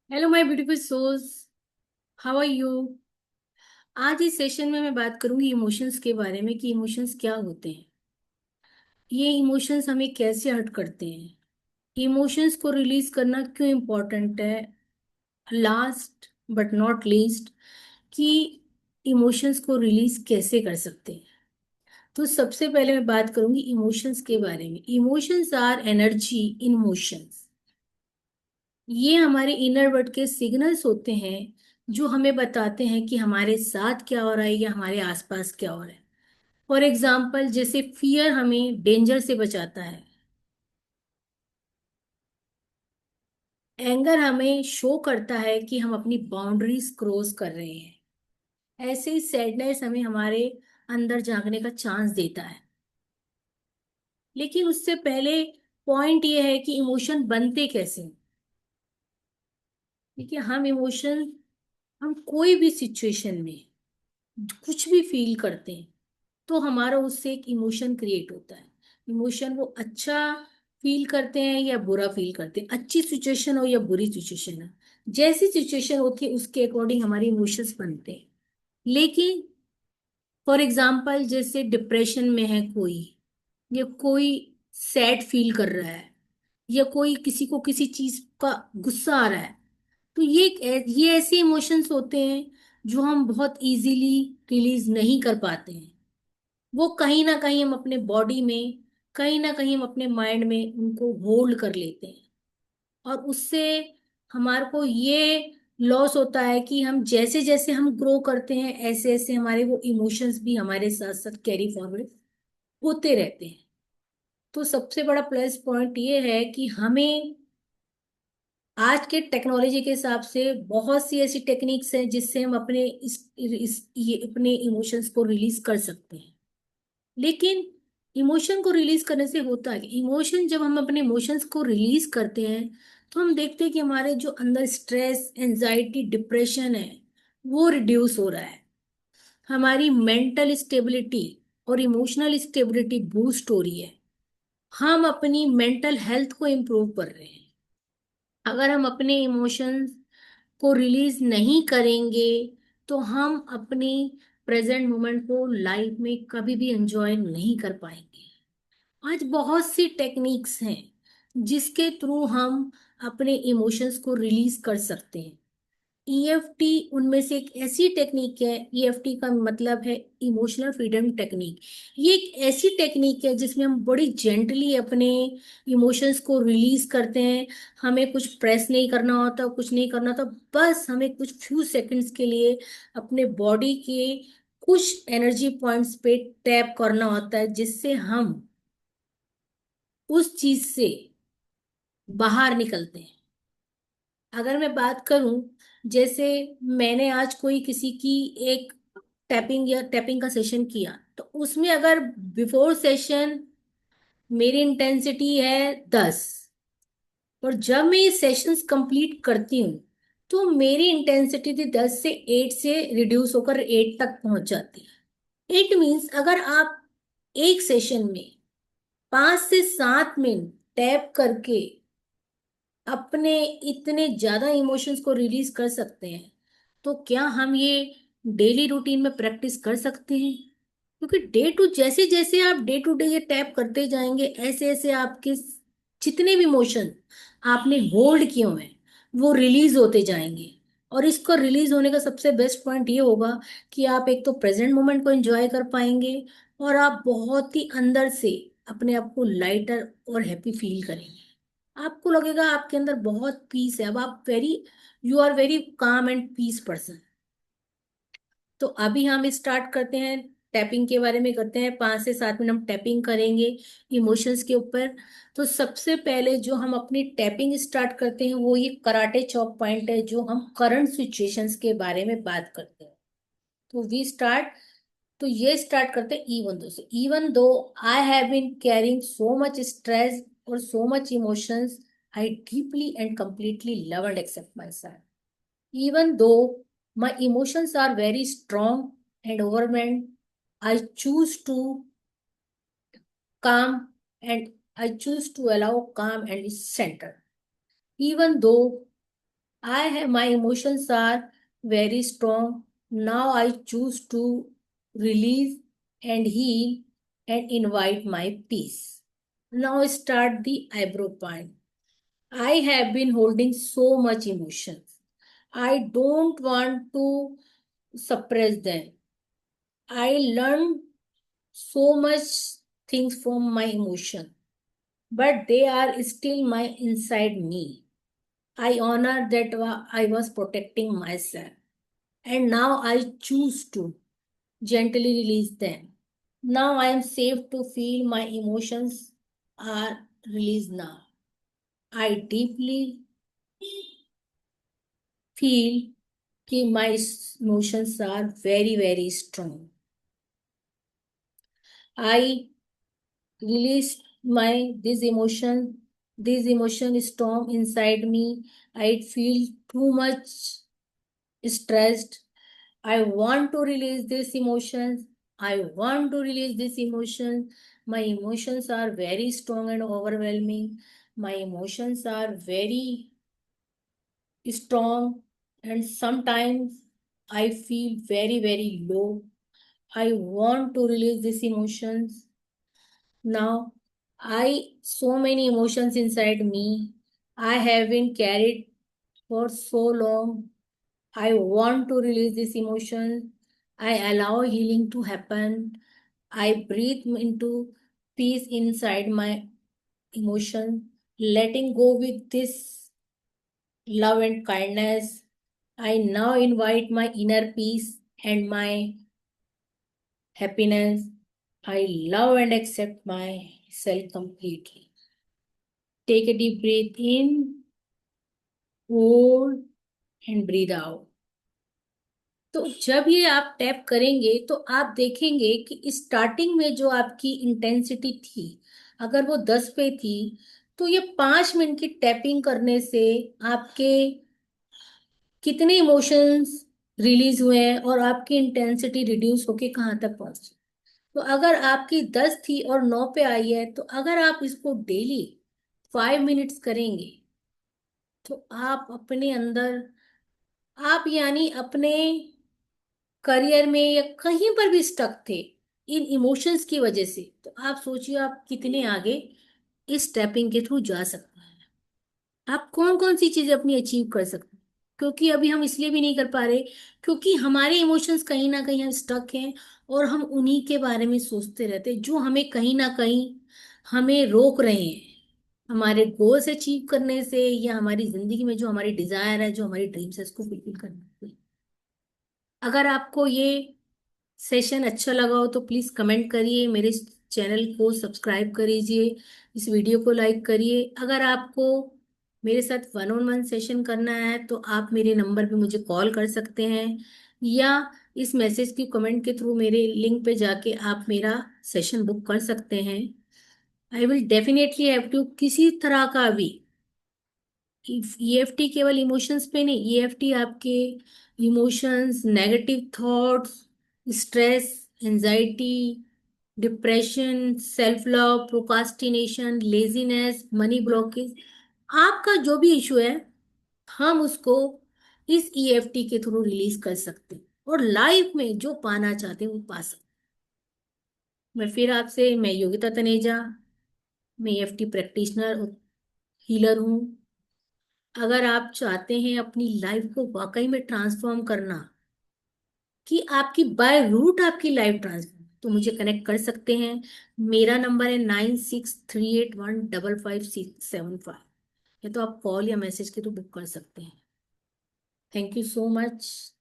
Hello my beautiful souls. How are you? आज इस session में मैं बात करूंगी इमोशंस के बारे में कि इमोशंस क्या होते हैं। ये इमोशंस हमें कैसे हर्ट करते हैं। इमोशंस को रिलीज करना क्यों इम्पोर्टेंट है। लास्ट बट नॉट लीस्ट कि इमोशंस को रिलीज कैसे कर सकते हैं। तो सबसे पहले मैं बात करूंगी इमोशंस के बारे में। Emotions are energy in motions. ये हमारे इनर वर्ल्ड के सिग्नल्स होते हैं जो हमें बताते हैं कि हमारे साथ क्या हो रहा है या हमारे आसपास क्या हो रहा है। फॉर एग्जाम्पल, जैसे फियर हमें डेंजर से बचाता है। एंगर हमें शो करता है कि हम अपनी बाउंड्रीज क्रॉस कर रहे हैं। ऐसे ही सैडनेस हमें हमारे अंदर झांकने का चांस देता है। लेकिन उससे पहले पॉइंट ये है कि इमोशन बनते कैसे हैं। देखिए, हम कोई भी सिचुएशन में कुछ भी फील करते हैं तो हमारा उससे एक इमोशन क्रिएट होता है। इमोशन वो अच्छा फील करते हैं या बुरा फील करते हैं, अच्छी सिचुएशन हो या बुरी सिचुएशन हो। जैसी सिचुएशन होती है उसके अकॉर्डिंग हमारे इमोशंस बनते हैं। लेकिन फॉर एग्जाम्पल, जैसे डिप्रेशन में है कोई, या कोई सैड फील कर रहा है, या कोई किसी को किसी चीज का गुस्सा आ रहा है, तो ये ऐसे इमोशंस होते हैं जो हम बहुत इजीली रिलीज नहीं कर पाते हैं। वो कहीं ना कहीं हम अपने बॉडी में, कहीं ना कहीं हम अपने माइंड में उनको होल्ड कर लेते हैं। और उससे हमारे को ये लॉस होता है कि हम जैसे जैसे हम ग्रो करते हैं ऐसे ऐसे हमारे वो इमोशंस भी हमारे साथ साथ कैरी फॉरवर्ड होते रहते हैं। तो सबसे बड़ा प्लस पॉइंट ये है कि हमें आज के टेक्नोलॉजी के हिसाब से बहुत सी ऐसी टेक्निक्स हैं जिससे हम अपने ये अपने इमोशंस को रिलीज कर सकते हैं। लेकिन इमोशन को रिलीज करने से होता है, इमोशन जब हम अपने इमोशंस को रिलीज करते हैं तो हम देखते हैं कि हमारे जो अंदर स्ट्रेस, एंजाइटी, डिप्रेशन है वो रिड्यूस हो रहा है। हमारी मेंटल स्टेबिलिटी और इमोशनल स्टेबिलिटी बूस्ट हो रही है। हम अपनी मेंटल हेल्थ को इम्प्रूव कर रहे हैं। अगर हम अपने इमोशंस को रिलीज नहीं करेंगे तो हम अपनी प्रेजेंट मोमेंट को लाइफ में कभी भी एंजॉय नहीं कर पाएंगे। आज बहुत सी टेक्निक्स हैं जिसके थ्रू हम अपने इमोशंस को रिलीज कर सकते हैं। ईएफटी उनमें से एक ऐसी टेक्निक है। ईएफटी का मतलब है इमोशनल फ्रीडम टेक्निक। ये एक ऐसी टेक्निक है जिसमें हम बड़ी जेंटली अपने इमोशंस को रिलीज करते हैं। हमें कुछ प्रेस नहीं करना होता, कुछ नहीं करना होता। बस हमें कुछ फ्यू सेकंड्स के लिए अपने बॉडी के कुछ एनर्जी पॉइंट्स पे टैप करना होता है जिससे हम उस चीज से बाहर निकलते हैं। अगर मैं बात करूं, जैसे मैंने आज कोई किसी की एक टैपिंग का सेशन किया, तो उसमें अगर बिफोर सेशन मेरी इंटेंसिटी है 10, और जब मैं ये सेशंस कंप्लीट करती हूँ तो मेरी इंटेंसिटी थी 10 से 8 से रिड्यूस होकर 8 तक पहुंच जाती है। इट मीन्स अगर आप एक सेशन में 5 से 7 मिनट टैप करके अपने इतने ज्यादा इमोशंस को रिलीज कर सकते हैं, तो क्या हम ये डेली रूटीन में प्रैक्टिस कर सकते हैं? क्योंकि डे टू जैसे जैसे आप डे टू डे ये टैप करते जाएंगे ऐसे ऐसे आपके जितने भी इमोशन आपने होल्ड किए हुए हैं वो रिलीज होते जाएंगे। और इसको रिलीज होने का सबसे बेस्ट पॉइंट ये होगा कि आप एक तो प्रेजेंट मोमेंट को एंजॉय कर पाएंगे, और आप बहुत ही अंदर से अपने आप को लाइटर और हैप्पी फील करेंगे। आपको लगेगा आपके अंदर बहुत पीस है। अब आप you are very calm and peace person. तो अभी हम स्टार्ट करते हैं, टैपिंग के बारे में करते हैं। 5 से 7 मिनट हम टैपिंग करेंगे इमोशंस के ऊपर। तो सबसे पहले जो हम अपनी टैपिंग स्टार्ट करते हैं वो ये कराटे चॉप पॉइंट है, जो हम करंट सिचुएशंस के बारे में बात करते हैं। तो वी स्टार्ट। तो ये स्टार्ट करते हैं इवन दो से। Even though I have been carrying so much stress और so much emotions, I deeply and completely love and accept myself. Even though my emotions are very strong and overwhelmed, I choose to calm and I choose to allow calm and center. Even though I have my emotions are very strong. Now I choose to release and heal and invite my peace. Now start the eyebrow point. I have been holding so much emotions. I don't want to suppress them. I learned so much things from my emotion, but they are still my inside me. I honor that I was protecting myself, and now I choose to gently release them. Now I am safe to feel my emotions are released now. I deeply feel that my emotions are very, very strong. I release my this emotion storm inside me. I feel too much stressed. I want to release these emotions. I want to release these emotions. My emotions are very strong and overwhelming. My emotions are very strong, and sometimes I feel very, very low. I want to release these emotions. Now, so many emotions inside me. I have been carried for so long. I want to release these emotions. I allow healing to happen. I breathe into peace inside my emotion, letting go with this love and kindness. I now invite my inner peace and my happiness. I love and accept myself completely. Take a deep breath in, hold and breathe out. तो जब ये आप tap करेंगे तो आप देखेंगे कि starting में जो आपकी इंटेंसिटी थी, अगर वो 10 पे थी, तो ये 5 मिनट की टैपिंग करने से आपके कितने इमोशंस रिलीज हुए हैं और आपकी इंटेंसिटी रिड्यूस होके कहाँ तक पहुंची. तो अगर आपकी 10 थी और 9 पे आई है, तो अगर आप इसको डेली 5 मिनट्स करेंगे, तो आप अपने अंदर, आप यानी अपने करियर में या कहीं पर भी स्टक थे इन इमोशंस की वजह से, तो आप सोचिए आप कितने आगे इस टैपिंग के थ्रू जा सकते हैं. आप कौन कौन सी चीजें अपनी अचीव कर सकते हैं. क्योंकि अभी हम इसलिए भी नहीं कर पा रहे क्योंकि हमारे इमोशंस कहीं ना कहीं हम स्टक हैं, और हम उन्हीं के बारे में सोचते रहते हैं जो हमें कहीं ना कहीं हमें रोक रहे हैं हमारे गोल्स अचीव करने से, या हमारी जिंदगी में जो हमारी डिजायर है, जो हमारी ड्रीम्स है, उसको फुलफिल करने से. अगर आपको ये सेशन अच्छा लगा हो तो प्लीज कमेंट करिए, मेरे चैनल को सब्सक्राइब करिए, इस वीडियो को लाइक करिए. अगर आपको मेरे साथ 1-on-1 सेशन करना है तो आप मेरे नंबर पे मुझे कॉल कर सकते हैं, या इस मैसेज की कमेंट के थ्रू मेरे लिंक पे जाके आप मेरा सेशन बुक कर सकते हैं. I will definitely have to किसी तरह का भी. ईएफटी केवल इमोशंस पे नहीं, ईएफटी आपके emotions, negative thoughts, stress, anxiety, depression, self love, procrastination, laziness, money blockage, आपका जो भी इशू है, हम उसको इस ईएफटी के थ्रू रिलीज कर सकते हैं, और लाइफ में जो पाना चाहते हैं वो पा सकते हैं. मैं योगिता तनेजा, मैं ईएफटी प्रैक्टिशनर और हीलर हूँ. अगर आप चाहते हैं अपनी लाइफ को वाकई में ट्रांसफॉर्म करना, कि आपकी बाय रूट आपकी लाइफ ट्रांसफॉर्म, तो मुझे कनेक्ट कर सकते हैं. मेरा नंबर है 9638155675. या तो आप कॉल या मैसेज के थ्रू बुक कर सकते हैं. Thank you so much.